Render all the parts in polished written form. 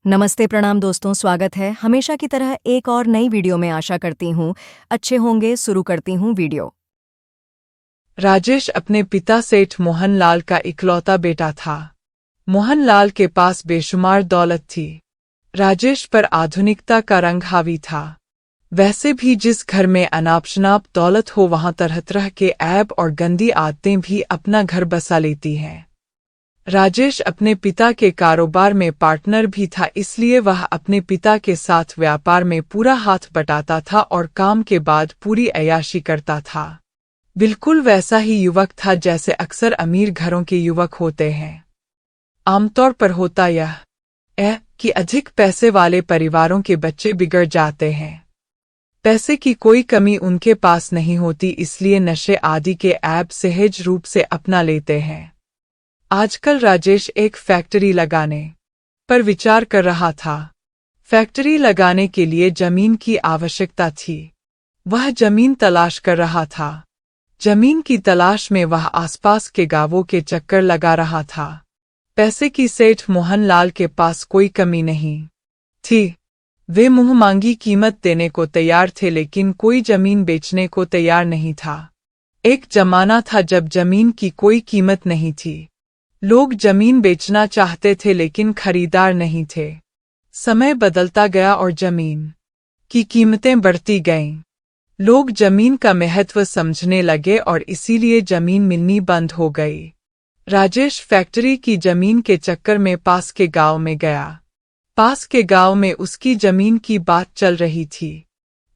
नमस्ते प्रणाम दोस्तों, स्वागत है हमेशा की तरह एक और नई वीडियो में। आशा करती हूँ अच्छे होंगे। शुरू करती हूँ वीडियो। राजेश अपने पिता सेठ मोहनलाल का इकलौता बेटा था। मोहनलाल के पास बेशुमार दौलत थी। राजेश पर आधुनिकता का रंग हावी था। वैसे भी जिस घर में अनाप-शनाप दौलत हो वहां तरह तरह के ऐब और गंदी आदतें भी अपना घर बसा लेती हैं। राजेश अपने पिता के कारोबार में पार्टनर भी था, इसलिए वह अपने पिता के साथ व्यापार में पूरा हाथ बटाता था और काम के बाद पूरी अय्याशी करता था। बिल्कुल वैसा ही युवक था जैसे अक्सर अमीर घरों के युवक होते हैं। आमतौर पर होता यह है कि अधिक पैसे वाले परिवारों के बच्चे बिगड़ जाते हैं। पैसे की कोई कमी उनके पास नहीं होती, इसलिए नशे आदि के ऐब सहज रूप से अपना लेते हैं। आजकल राजेश एक फैक्ट्री लगाने पर विचार कर रहा था। फैक्ट्री लगाने के लिए जमीन की आवश्यकता थी। वह जमीन तलाश कर रहा था। जमीन की तलाश में वह आसपास के गांवों के चक्कर लगा रहा था। पैसे की सेठ मोहनलाल के पास कोई कमी नहीं थी। वे मुंह मांगी कीमत देने को तैयार थे, लेकिन कोई जमीन बेचने को तैयार नहीं था। एक जमाना था जब जमीन की कोई कीमत नहीं थी। लोग जमीन बेचना चाहते थे लेकिन खरीदार नहीं थे। समय बदलता गया और जमीन की कीमतें बढ़ती गईं। लोग जमीन का महत्व समझने लगे और इसीलिए जमीन मिलनी बंद हो गई। राजेश फैक्ट्री की जमीन के चक्कर में पास के गांव में गया। पास के गांव में उसकी जमीन की बात चल रही थी।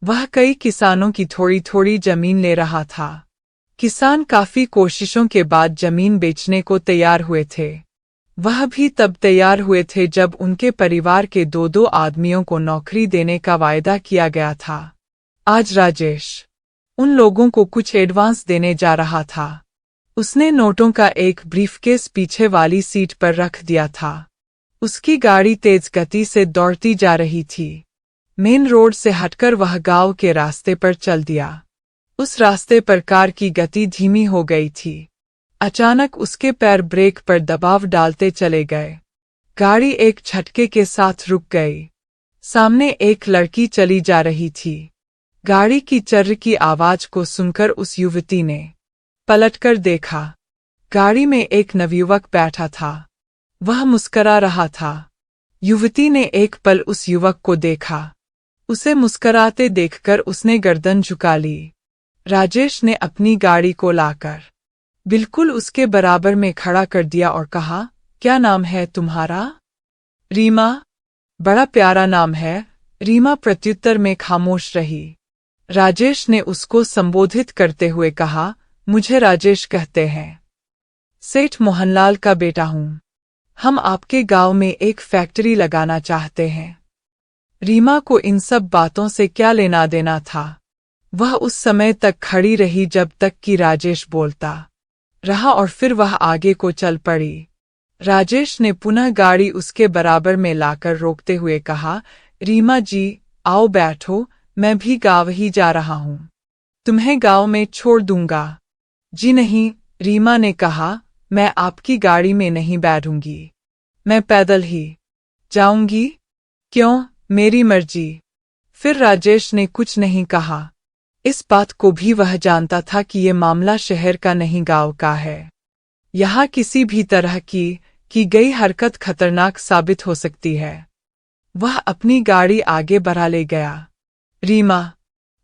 वह कई किसानों की थोड़ी थोड़ी जमीन ले रहा था। किसान काफी कोशिशों के बाद जमीन बेचने को तैयार हुए थे। वह भी तब तैयार हुए थे जब उनके परिवार के दो दो आदमियों को नौकरी देने का वायदा किया गया था। आज राजेश उन लोगों को कुछ एडवांस देने जा रहा था। उसने नोटों का एक ब्रीफकेस पीछे वाली सीट पर रख दिया था। उसकी गाड़ी तेज गति से दौड़ती जा रही थी। मेन रोड से हटकर वह गांव के रास्ते पर चल दिया। उस रास्ते पर कार की गति धीमी हो गई थी। अचानक उसके पैर ब्रेक पर दबाव डालते चले गए। गाड़ी एक झटके के साथ रुक गई। सामने एक लड़की चली जा रही थी। गाड़ी की चर्र की आवाज को सुनकर उस युवती ने पलटकर देखा। गाड़ी में एक नवयुवक बैठा था। वह मुस्करा रहा था। युवती ने एक पल उस युवक को देखा। उसे मुस्कराते देखकर उसने गर्दन झुका ली। राजेश ने अपनी गाड़ी को लाकर बिल्कुल उसके बराबर में खड़ा कर दिया और कहा, क्या नाम है तुम्हारा? रीमा। बड़ा प्यारा नाम है। रीमा प्रत्युत्तर में खामोश रही। राजेश ने उसको संबोधित करते हुए कहा, मुझे राजेश कहते हैं। सेठ मोहनलाल का बेटा हूं। हम आपके गांव में एक फैक्ट्री लगाना चाहते हैं। रीमा को इन सब बातों से क्या लेना देना था। वह उस समय तक खड़ी रही जब तक कि राजेश बोलता रहा और फिर वह आगे को चल पड़ी। राजेश ने पुनः गाड़ी उसके बराबर में लाकर रोकते हुए कहा, रीमा जी, आओ बैठो, मैं भी गांव ही जा रहा हूं। तुम्हें गांव में छोड़ दूंगा। जी नहीं, रीमा ने कहा, मैं आपकी गाड़ी में नहीं बैठूंगी। मैं पैदल ही जाऊंगी। क्यों? मेरी मर्जी। फिर राजेश ने कुछ नहीं कहा। इस बात को भी वह जानता था कि ये मामला शहर का नहीं गांव का है। यहाँ किसी भी तरह की गई हरकत खतरनाक साबित हो सकती है। वह अपनी गाड़ी आगे बढ़ा ले गया। रीमा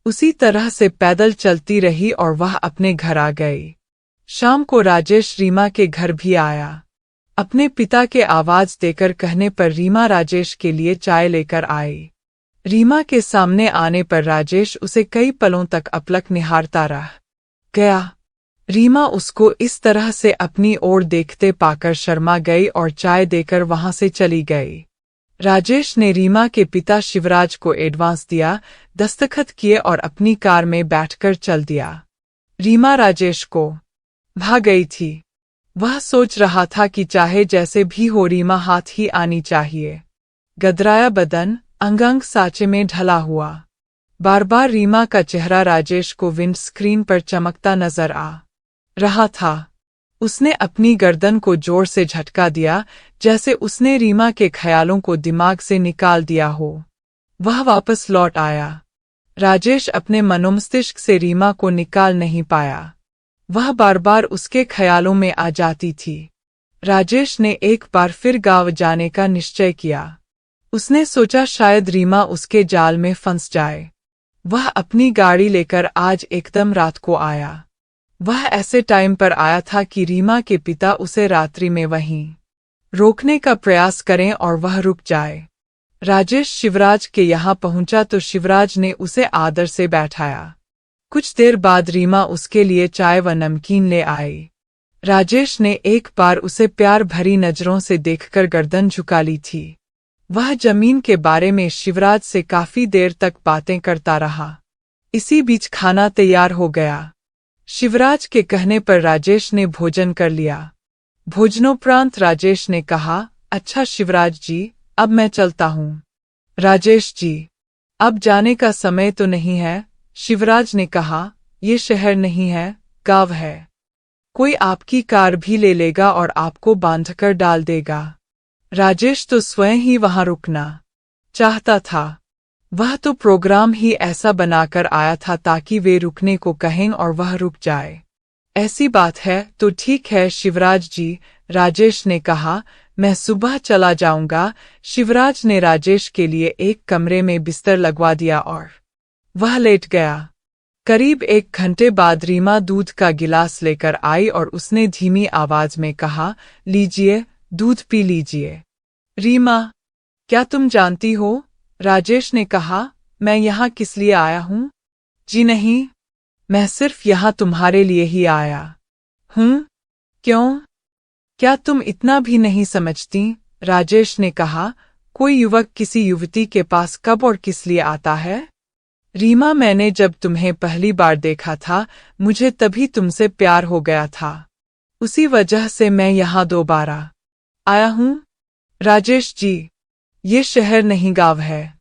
उसी तरह से पैदल चलती रही और वह अपने घर आ गई। शाम को राजेश रीमा के घर भी आया। अपने पिता के आवाज देकर कहने पर रीमा राजेश के लिए चाय लेकर आई। रीमा के सामने आने पर राजेश उसे कई पलों तक अपलक निहारता रह गया। रीमा उसको इस तरह से अपनी ओर देखते पाकर शर्मा गई और चाय देकर वहां से चली गई। राजेश ने रीमा के पिता शिवराज को एडवांस दिया, दस्तखत किए और अपनी कार में बैठकर चल दिया। रीमा राजेश को भा गई थी। वह सोच रहा था कि चाहे जैसे भी हो रीमा हाथ ही आनी चाहिए। गदराया बदन, अंग अंग साँचे में ढला हुआ। बार बार रीमा का चेहरा राजेश को विंडस्क्रीन पर चमकता नजर आ रहा था। उसने अपनी गर्दन को जोर से झटका दिया, जैसे उसने रीमा के ख्यालों को दिमाग से निकाल दिया हो। वह वापस लौट आया। राजेश अपने मनोमस्तिष्क से रीमा को निकाल नहीं पाया। वह बार बार उसके ख्यालों में आ जाती थी। राजेश ने एक बार फिर गांव जाने का निश्चय किया। उसने सोचा शायद रीमा उसके जाल में फंस जाए। वह अपनी गाड़ी लेकर आज एकदम रात को आया। वह ऐसे टाइम पर आया था कि रीमा के पिता उसे रात्रि में वहीं रोकने का प्रयास करें और वह रुक जाए। राजेश शिवराज के यहाँ पहुंचा तो शिवराज ने उसे आदर से बैठाया। कुछ देर बाद रीमा उसके लिए चाय व नमकीन ले आई। राजेश ने एक बार उसे प्यार भरी नजरों से देखकर गर्दन झुका ली थी। वह जमीन के बारे में शिवराज से काफी देर तक बातें करता रहा। इसी बीच खाना तैयार हो गया। शिवराज के कहने पर राजेश ने भोजन कर लिया। भोजनोपरांत राजेश ने कहा, अच्छा शिवराज जी, अब मैं चलता हूँ। राजेश जी, अब जाने का समय तो नहीं है। शिवराज ने कहा, ये शहर नहीं है, गांव है। कोई आपकी कार भी ले लेगा और आपको बांधकर डाल देगा। राजेश तो स्वयं ही वहां रुकना चाहता था। वह तो प्रोग्राम ही ऐसा बनाकर आया था ताकि वे रुकने को कहें और वह रुक जाए। ऐसी बात है तो ठीक है शिवराज जी, राजेश ने कहा, मैं सुबह चला जाऊंगा। शिवराज ने राजेश के लिए एक कमरे में बिस्तर लगवा दिया और वह लेट गया। करीब 1 घंटे बाद रीमा दूध का गिलास लेकर आई और उसने धीमी आवाज में कहा, लीजिए, दूध पी लीजिए। रीमा, क्या तुम जानती हो? राजेश ने कहा, मैं यहाँ किस लिए आया हूँ? जी नहीं, मैं सिर्फ यहाँ तुम्हारे लिए ही आया हूँ। क्यों? क्या तुम इतना भी नहीं समझती? राजेश ने कहा, कोई युवक किसी युवती के पास कब और किस लिए आता है? रीमा, मैंने जब तुम्हें पहली बार देखा था, मुझे तभी तुमसे प्यार हो गया था। उसी वजह से मैं यहाँ दोबारा आया हूँ। राजेश जी, ये शहर नहीं गांव है।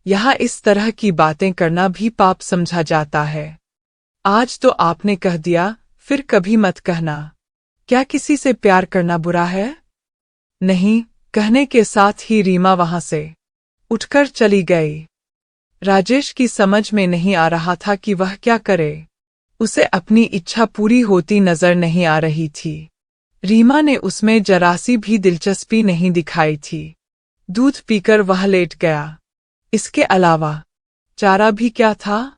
यहाँ इस तरह की बातें करना भी पाप समझा जाता है। आज तो आपने कह दिया, फिर कभी मत कहना। क्या किसी से प्यार करना बुरा है? नहीं, कहने के साथ ही रीमा वहां से उठकर चली गई। राजेश की समझ में नहीं आ रहा था कि वह क्या करे। उसे अपनी इच्छा पूरी होती नजर नहीं आ रही थी। रीमा ने उसमें जरासी भी दिलचस्पी नहीं दिखाई थी। दूध पीकर वह लेट गया। इसके अलावा चारा भी क्या था?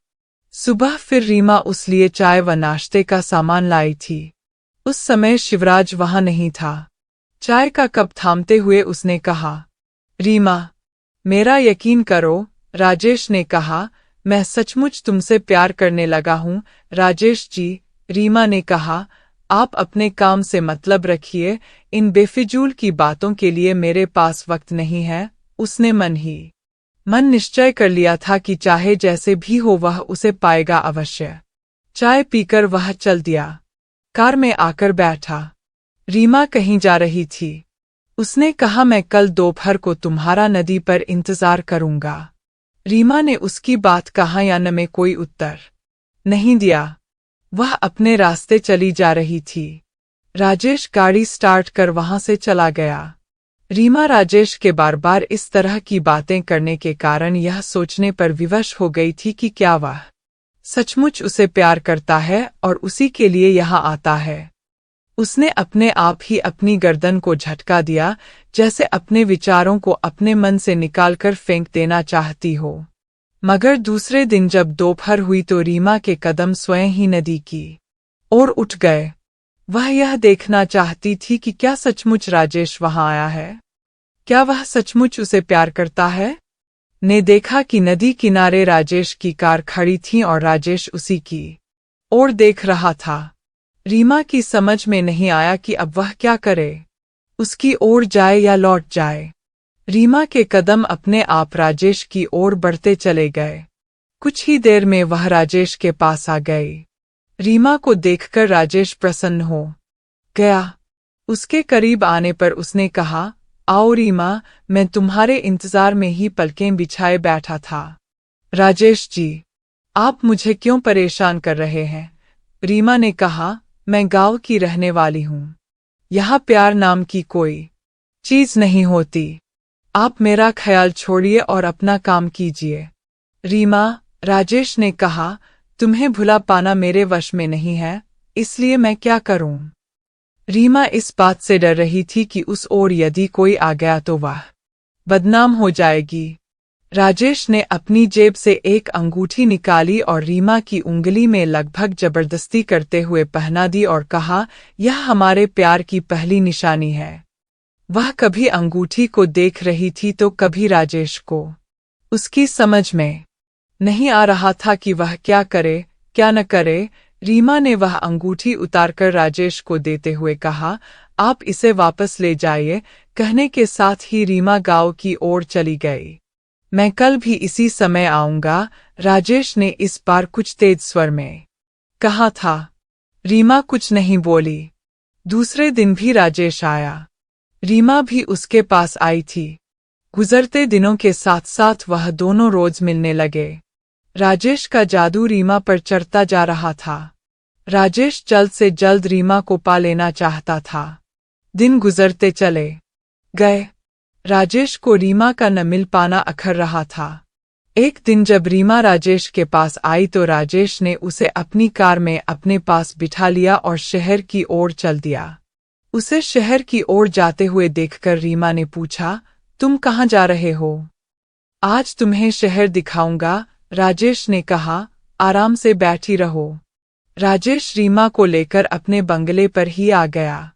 सुबह फिर रीमा उस लिए चाय व नाश्ते का सामान लाई थी। उस समय शिवराज वहां नहीं था। चाय का कप थामते हुए उसने कहा, रीमा, मेरा यकीन करो। राजेश ने कहा, मैं सचमुच तुमसे प्यार करने लगा हूँ। राजेश जी, रीमा ने कहा, आप अपने काम से मतलब रखिए। इन बेफिजूल की बातों के लिए मेरे पास वक्त नहीं है। उसने मन निश्चय कर लिया था कि चाहे जैसे भी हो वह उसे पाएगा अवश्य। चाय पीकर वह चल दिया। कार में आकर बैठा। रीमा कहीं जा रही थी। उसने कहा, मैं कल दोपहर को तुम्हारा नदी पर इंतजार करूंगा। रीमा ने उसकी बात कहा या न में कोई उत्तर नहीं दिया। वह अपने रास्ते चली जा रही थी। राजेश गाड़ी स्टार्ट कर वहां से चला गया। रीमा राजेश के बार बार इस तरह की बातें करने के कारण यह सोचने पर विवश हो गई थी कि क्या वह सचमुच उसे प्यार करता है और उसी के लिए यहाँ आता है। उसने अपने आप ही अपनी गर्दन को झटका दिया, जैसे अपने विचारों को अपने मन से निकालकर फेंक देना चाहती हो। मगर दूसरे दिन जब दोपहर हुई तो रीमा के कदम स्वयं ही नदी की ओर उठ गए। वह यह देखना चाहती थी कि क्या सचमुच राजेश वहां आया है। क्या वह सचमुच उसे प्यार करता है? ने देखा कि नदी किनारे राजेश की कार खड़ी थी और राजेश उसी की ओर देख रहा था। रीमा की समझ में नहीं आया कि अब वह क्या करे, उसकी ओर जाए या लौट जाए। रीमा के कदम अपने आप राजेश की ओर बढ़ते चले गए। कुछ ही देर में वह राजेश के पास आ गई। रीमा को देखकर राजेश प्रसन्न हो गया। उसके करीब आने पर उसने कहा, आओ रीमा, मैं तुम्हारे इंतजार में ही पलकें बिछाए बैठा था। राजेश जी, आप मुझे क्यों परेशान कर रहे हैं? रीमा ने कहा, मैं गांव की रहने वाली हूँ। यहाँ प्यार नाम की कोई चीज नहीं होती। आप मेरा ख्याल छोड़िए और अपना काम कीजिए। रीमा, राजेश ने कहा, तुम्हें भुला पाना मेरे वश में नहीं है, इसलिए मैं क्या करूं? रीमा इस बात से डर रही थी कि उस ओर यदि कोई आ गया तो वह बदनाम हो जाएगी। राजेश ने अपनी जेब से एक अंगूठी निकाली और रीमा की उंगली में लगभग जबरदस्ती करते हुए पहना दी और कहा, यह हमारे प्यार की पहली निशानी है। वह कभी अंगूठी को देख रही थी तो कभी राजेश को। उसकी समझ में नहीं आ रहा था कि वह क्या करे क्या न करे। रीमा ने वह अंगूठी उतारकर राजेश को देते हुए कहा, आप इसे वापस ले जाइए। कहने के साथ ही रीमा गांव की ओर चली गई। मैं कल भी इसी समय आऊंगा, राजेश ने इस बार कुछ तेज स्वर में कहा था। रीमा कुछ नहीं बोली। दूसरे दिन भी राजेश आया। रीमा भी उसके पास आई थी। गुजरते दिनों के साथ साथ वह दोनों रोज मिलने लगे। राजेश का जादू रीमा पर चढ़ता जा रहा था। राजेश जल्द से जल्द रीमा को पा लेना चाहता था। दिन गुजरते चले गए। राजेश को रीमा का न मिल पाना अखर रहा था। एक दिन जब रीमा राजेश के पास आई तो राजेश ने उसे अपनी कार में अपने पास बिठा लिया और शहर की ओर चल दिया। उसे शहर की ओर जाते हुए देखकर रीमा ने पूछा, तुम कहाँ जा रहे हो? आज तुम्हें शहर दिखाऊंगा, राजेश ने कहा, आराम से बैठी रहो। राजेश रीमा को लेकर अपने बंगले पर ही आ गया।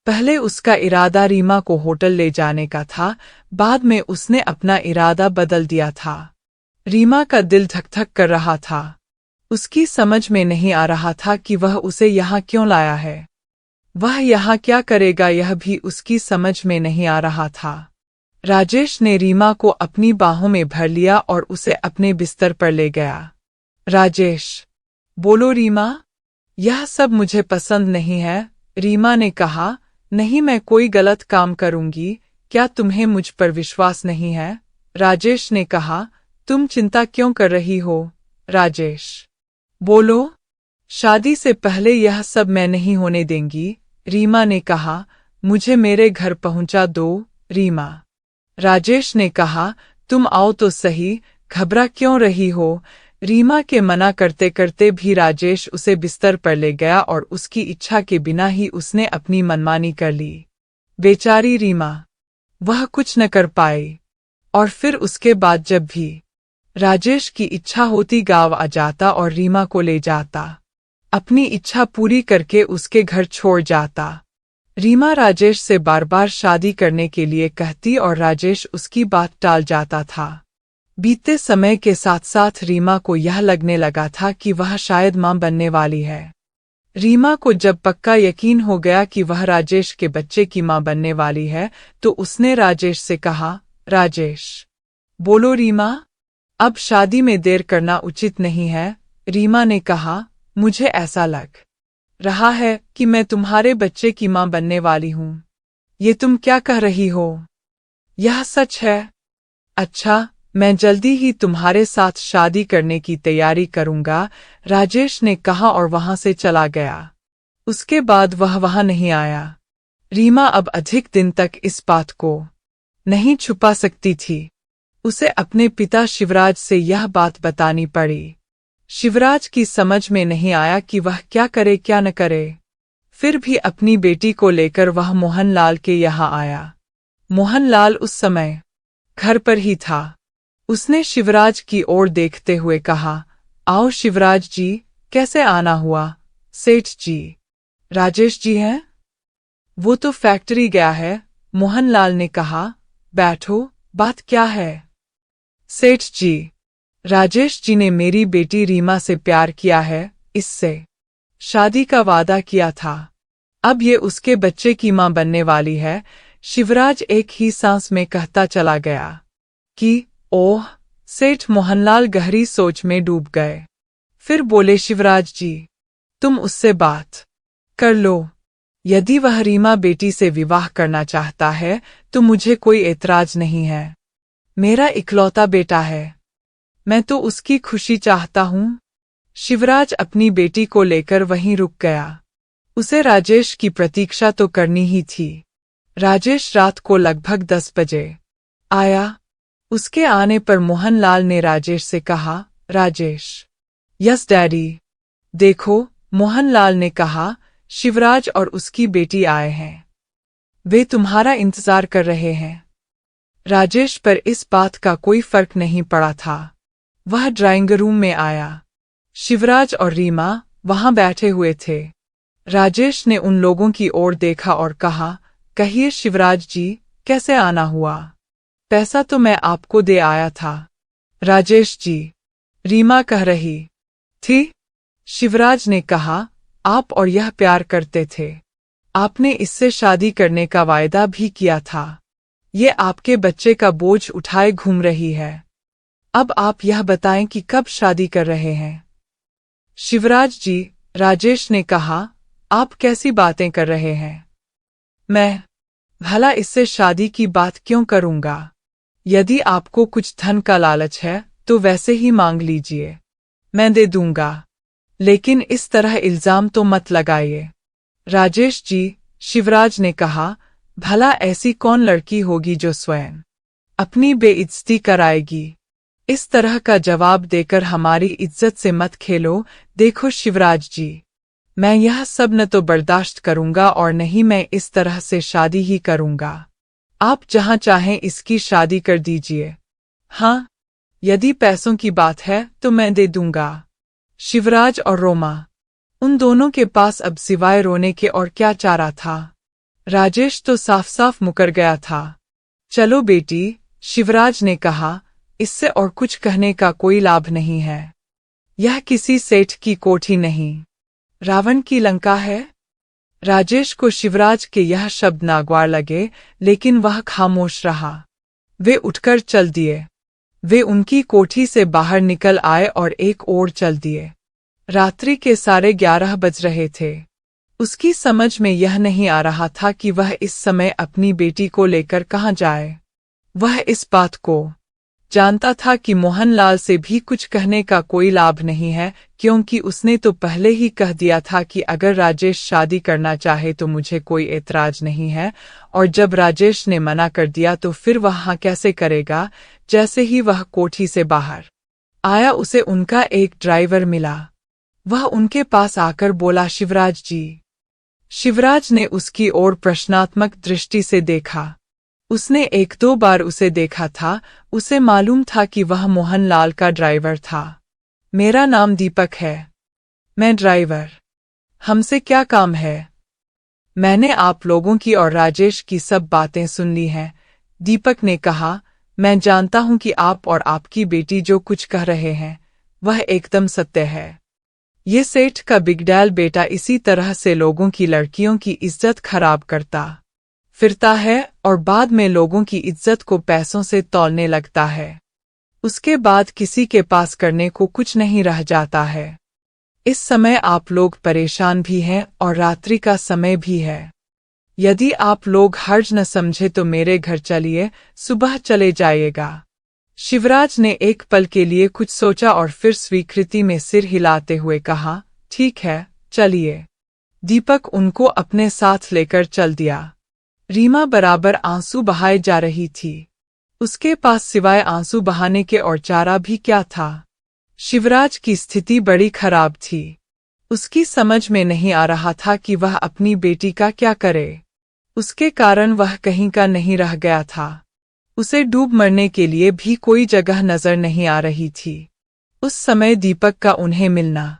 पहले उसका इरादा रीमा को होटल ले जाने का था, बाद में उसने अपना इरादा बदल दिया था। रीमा का दिल धक धक कर रहा था। उसकी समझ में नहीं आ रहा था कि वह उसे यहाँ क्यों लाया है। वह यहाँ क्या करेगा यह भी उसकी समझ में नहीं आ रहा था। राजेश ने रीमा को अपनी बाहों में भर लिया और उसे अपने बिस्तर पर ले गया। राजेश, बोलो रीमा, यह सब मुझे पसंद नहीं है। रीमा ने कहा, नहीं मैं कोई गलत काम करूंगी, क्या तुम्हें मुझ पर विश्वास नहीं है? राजेश ने कहा, तुम चिंता क्यों कर रही हो? राजेश, बोलो, शादी से पहले यह सब मैं नहीं होने देंगी। रीमा ने कहा, मुझे मेरे घर पहुंचा दो। रीमा, राजेश ने कहा, तुम आओ तो सही, घबरा क्यों रही हो? रीमा के मना करते करते भी राजेश उसे बिस्तर पर ले गया और उसकी इच्छा के बिना ही उसने अपनी मनमानी कर ली। बेचारी रीमा, वह कुछ न कर पाई। और फिर उसके बाद जब भी राजेश की इच्छा होती गांव आ जाता और रीमा को ले जाता। अपनी इच्छा पूरी करके उसके घर छोड़ जाता। रीमा राजेश से बार बार शादी करने के लिए कहती और राजेश उसकी बात टाल जाता था। बीतते समय के साथ साथ रीमा को यह लगने लगा था कि वह शायद मां बनने वाली है। रीमा को जब पक्का यकीन हो गया कि वह राजेश के बच्चे की मां बनने वाली है तो उसने राजेश से कहा, राजेश, बोलो रीमा, अब शादी में देर करना उचित नहीं है। रीमा ने कहा, मुझे ऐसा लग रहा है कि मैं तुम्हारे बच्चे की मां बनने वाली हूं। ये तुम क्या कह रही हो? यह सच है? अच्छा, मैं जल्दी ही तुम्हारे साथ शादी करने की तैयारी करूंगा, राजेश ने कहा और वहां से चला गया। उसके बाद वह वहां नहीं आया। रीमा अब अधिक दिन तक इस बात को नहीं छुपा सकती थी। उसे अपने पिता शिवराज से यह बात बतानी पड़ी। शिवराज की समझ में नहीं आया कि वह क्या करे क्या न करे। फिर भी अपनी बेटी को लेकर वह मोहनलाल के यहाँ आया। मोहनलाल उस समय घर पर ही था। उसने शिवराज की ओर देखते हुए कहा, आओ शिवराज जी, कैसे आना हुआ? सेठ जी, राजेश जी हैं? वो तो फैक्ट्री गया है। मोहनलाल ने कहा, बैठो, बात क्या है? सेठ जी, राजेश जी ने मेरी बेटी रीमा से प्यार किया है, इससे शादी का वादा किया था। अब ये उसके बच्चे की मां बनने वाली है। शिवराज एक ही सांस में कहता चला गया कि ओह! सेठ मोहनलाल गहरी सोच में डूब गए। फिर बोले, शिवराज जी, तुम उससे बात कर लो। यदि वह रीमा बेटी से विवाह करना चाहता है तो मुझे कोई ऐतराज नहीं है। मेरा इकलौता बेटा है, मैं तो उसकी खुशी चाहता हूं। शिवराज अपनी बेटी को लेकर वहीं रुक गया। उसे राजेश की प्रतीक्षा तो करनी ही थी। राजेश रात को लगभग 10 बजे आया। उसके आने पर मोहनलाल ने राजेश से कहा, राजेश। Yes daddy. देखो, मोहनलाल ने कहा, शिवराज और उसकी बेटी आए हैं। वे तुम्हारा इंतजार कर रहे हैं। राजेश पर इस बात का कोई फर्क नहीं पड़ा था। वह ड्राइंग रूम में आया। शिवराज और रीमा वहां बैठे हुए थे। राजेश ने उन लोगों की ओर देखा और कहा, कहिए शिवराज जी, कैसे आना हुआ? पैसा तो मैं आपको दे आया था। राजेश जी, रीमा कह रही थी। शिवराज ने कहा, आप और यह प्यार करते थे। आपने इससे शादी करने का वायदा भी किया था। ये आपके बच्चे का बोझ उठाए घूम रही है। अब आप यह बताएं कि कब शादी कर रहे हैं? शिवराज जी, राजेश ने कहा, आप कैसी बातें कर रहे हैं? मैं भला इससे शादी की बात क्यों करूंगा? यदि आपको कुछ धन का लालच है तो वैसे ही मांग लीजिए, मैं दे दूंगा। लेकिन इस तरह इल्जाम तो मत लगाइए। राजेश जी, शिवराज ने कहा, भला ऐसी कौन लड़की होगी जो स्वयं अपनी बेइज्जती कराएगी? इस तरह का जवाब देकर हमारी इज्जत से मत खेलो। देखो शिवराज जी, मैं यह सब न तो बर्दाश्त करूंगा और नहीं मैं इस तरह से शादी ही करूंगा। आप जहां चाहें इसकी शादी कर दीजिए। हाँ, यदि पैसों की बात है तो मैं दे दूंगा। शिवराज और रोमा, उन दोनों के पास अब सिवाय रोने के और क्या चारा था। राजेश तो साफ साफ मुकर गया था। चलो बेटी, शिवराज ने कहा, इससे और कुछ कहने का कोई लाभ नहीं है। यह किसी सेठ की कोठी नहीं, रावण की लंका है। राजेश को शिवराज के यह शब्द नागवार लगे, लेकिन वह खामोश रहा। वे उठकर चल दिए। वे उनकी कोठी से बाहर निकल आए और एक ओर चल दिए। रात्रि के 11:30 बज रहे थे। उसकी समझ में यह नहीं आ रहा था कि वह इस समय अपनी बेटी को लेकर कहाँ जाए। वह इस बात को जानता था कि मोहनलाल से भी कुछ कहने का कोई लाभ नहीं है, क्योंकि उसने तो पहले ही कह दिया था कि अगर राजेश शादी करना चाहे तो मुझे कोई एतराज नहीं है, और जब राजेश ने मना कर दिया तो फिर वह हाँ कैसे करेगा। जैसे ही वह कोठी से बाहर आया उसे उनका एक ड्राइवर मिला। वह उनके पास आकर बोला, शिवराज जी। शिवराज ने उसकी ओर प्रश्नात्मक दृष्टि से देखा। उसने 1-2 बार उसे देखा था। उसे मालूम था कि वह मोहनलाल का ड्राइवर था। मेरा नाम दीपक है, मैं ड्राइवर। हमसे क्या काम है? मैंने आप लोगों की और राजेश की सब बातें सुन ली हैं। दीपक ने कहा, मैं जानता हूं कि आप और आपकी बेटी जो कुछ कह रहे हैं वह एकदम सत्य है। ये सेठ का बिगडैल बेटा इसी तरह से लोगों की लड़कियों की इज्जत खराब करता फिरता है और बाद में लोगों की इज्जत को पैसों से तौलने लगता है। उसके बाद किसी के पास करने को कुछ नहीं रह जाता है। इस समय आप लोग परेशान भी हैं और रात्रि का समय भी है। यदि आप लोग हर्ज न समझे तो मेरे घर चलिए, सुबह चले जाइएगा। शिवराज ने एक पल के लिए कुछ सोचा और फिर स्वीकृति में सिर हिलाते हुए कहा, ठीक है, चलिए। दीपक उनको अपने साथ लेकर चल दिया। रीमा बराबर आंसू बहाए जा रही थी। उसके पास सिवाय आंसू बहाने के और चारा भी क्या था। शिवराज की स्थिति बड़ी खराब थी। उसकी समझ में नहीं आ रहा था कि वह अपनी बेटी का क्या करे। उसके कारण वह कहीं का नहीं रह गया था। उसे डूब मरने के लिए भी कोई जगह नजर नहीं आ रही थी। उस समय दीपक का उन्हें मिलना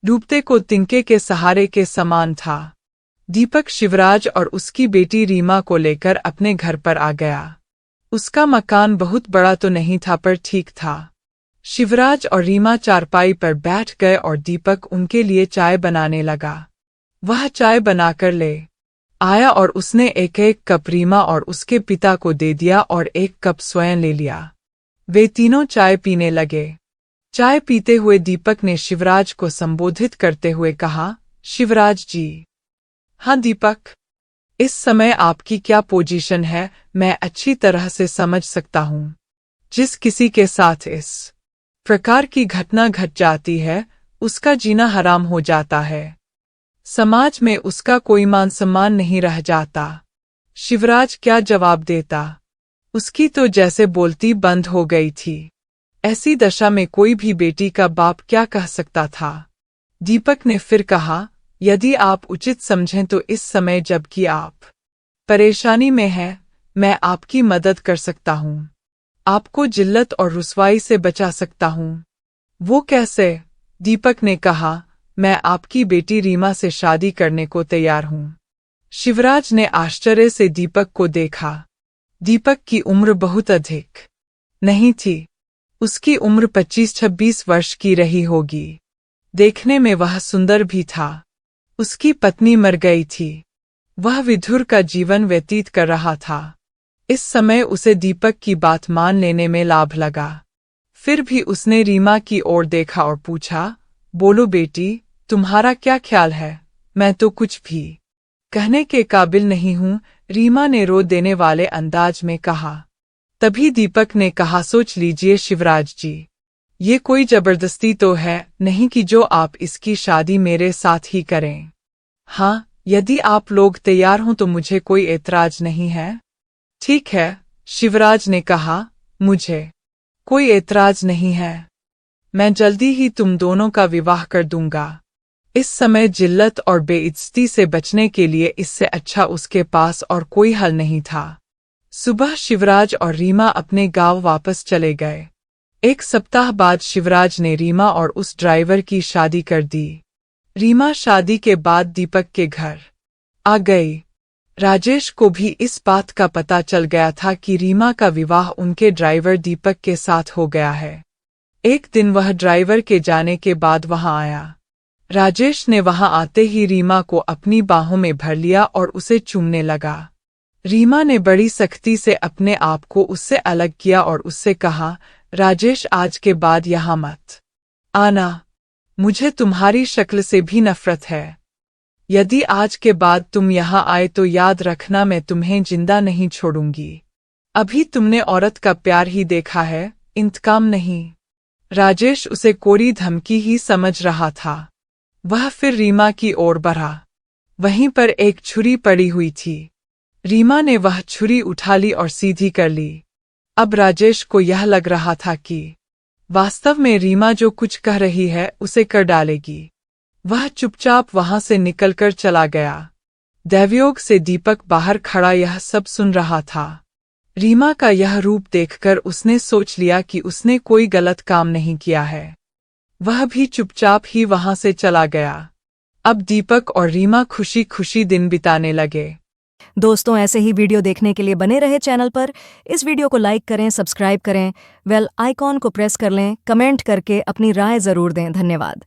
डूबते को तिनके के सहारे के समान था। दीपक शिवराज और उसकी बेटी रीमा को लेकर अपने घर पर आ गया। उसका मकान बहुत बड़ा तो नहीं था पर ठीक था। शिवराज और रीमा चारपाई पर बैठ गए और दीपक उनके लिए चाय बनाने लगा। वह चाय बनाकर ले आया और उसने एक एक कप रीमा और उसके पिता को दे दिया और एक कप स्वयं ले लिया। वे तीनों चाय पीने लगे। चाय पीते हुए दीपक ने शिवराज को संबोधित करते हुए कहा, शिवराज जी। हाँ दीपक, इस समय आपकी क्या पोजीशन है मैं अच्छी तरह से समझ सकता हूँ। जिस किसी के साथ इस प्रकार की घटना घट जाती है उसका जीना हराम हो जाता है। समाज में उसका कोई मान सम्मान नहीं रह जाता। शिवराज क्या जवाब देता? उसकी तो जैसे बोलती बंद हो गई थी। ऐसी दशा में कोई भी बेटी का बाप क्या कह सकता था? दीपक ने फिर कहा, यदि आप उचित समझें तो इस समय जबकि आप परेशानी में हैं, मैं आपकी मदद कर सकता हूँ। आपको जिल्लत और रुसवाई से बचा सकता हूँ। वो कैसे? दीपक ने कहा, मैं आपकी बेटी रीमा से शादी करने को तैयार हूँ। शिवराज ने आश्चर्य से दीपक को देखा। दीपक की उम्र बहुत अधिक नहीं थी। उसकी उम्र 25-26 वर्ष की रही होगी। देखने में वह सुंदर भी था। उसकी पत्नी मर गई थी। वह विधुर का जीवन व्यतीत कर रहा था। इस समय उसे दीपक की बात मान लेने में लाभ लगा। फिर भी उसने रीमा की ओर देखा और पूछा, बोलो बेटी, तुम्हारा क्या ख्याल है? मैं तो कुछ भी कहने के काबिल नहीं हूँ, रीमा ने रो देने वाले अंदाज में कहा। तभी दीपक ने कहा, सोच लीजिए शिवराज जी, ये कोई जबरदस्ती तो है नहीं कि जो आप इसकी शादी मेरे साथ ही करें। हाँ, यदि आप लोग तैयार हों तो मुझे कोई ऐतराज नहीं है। ठीक है, शिवराज ने कहा, मुझे कोई ऐतराज नहीं है। मैं जल्दी ही तुम दोनों का विवाह कर दूंगा। इस समय जिल्लत और बेइज्जती से बचने के लिए इससे अच्छा उसके पास और कोई हल नहीं था। सुबह शिवराज और रीमा अपने गांव वापस चले गए। एक सप्ताह बाद शिवराज ने रीमा और उस ड्राइवर की शादी कर दी। रीमा शादी के बाद दीपक के घर आ गई। राजेश को भी इस बात का पता चल गया था कि रीमा का विवाह उनके ड्राइवर दीपक के साथ हो गया है। एक दिन वह ड्राइवर के जाने के बाद वहां आया। राजेश ने वहां आते ही रीमा को अपनी बाहों में भर लिया और उसे चूमने लगा। रीमा ने बड़ी सख्ती से अपने आप को उससे अलग किया और उससे कहा, राजेश, आज के बाद यहाँ मत आना। मुझे तुम्हारी शक्ल से भी नफरत है। यदि आज के बाद तुम यहाँ आए तो याद रखना, मैं तुम्हें जिंदा नहीं छोड़ूंगी। अभी तुमने औरत का प्यार ही देखा है, इंतकाम नहीं। राजेश उसे कोरी धमकी ही समझ रहा था। वह फिर रीमा की ओर बढ़ा। वहीं पर एक छुरी पड़ी हुई थी। रीमा ने वह छुरी उठा ली और सीधी कर ली। अब राजेश को यह लग रहा था कि वास्तव में रीमा जो कुछ कह रही है उसे कर डालेगी। वह चुपचाप वहां से निकलकर चला गया। दैवयोग से दीपक बाहर खड़ा यह सब सुन रहा था। रीमा का यह रूप देखकर उसने सोच लिया कि उसने कोई गलत काम नहीं किया है। वह भी चुपचाप ही वहां से चला गया। अब दीपक और रीमा खुशी खुशी दिन बिताने लगे। दोस्तों, ऐसे ही वीडियो देखने के लिए बने रहे चैनल पर। इस वीडियो को लाइक करें, सब्सक्राइब करें, बेल आइकॉन को प्रेस कर लें, कमेंट करके अपनी राय ज़रूर दें। धन्यवाद।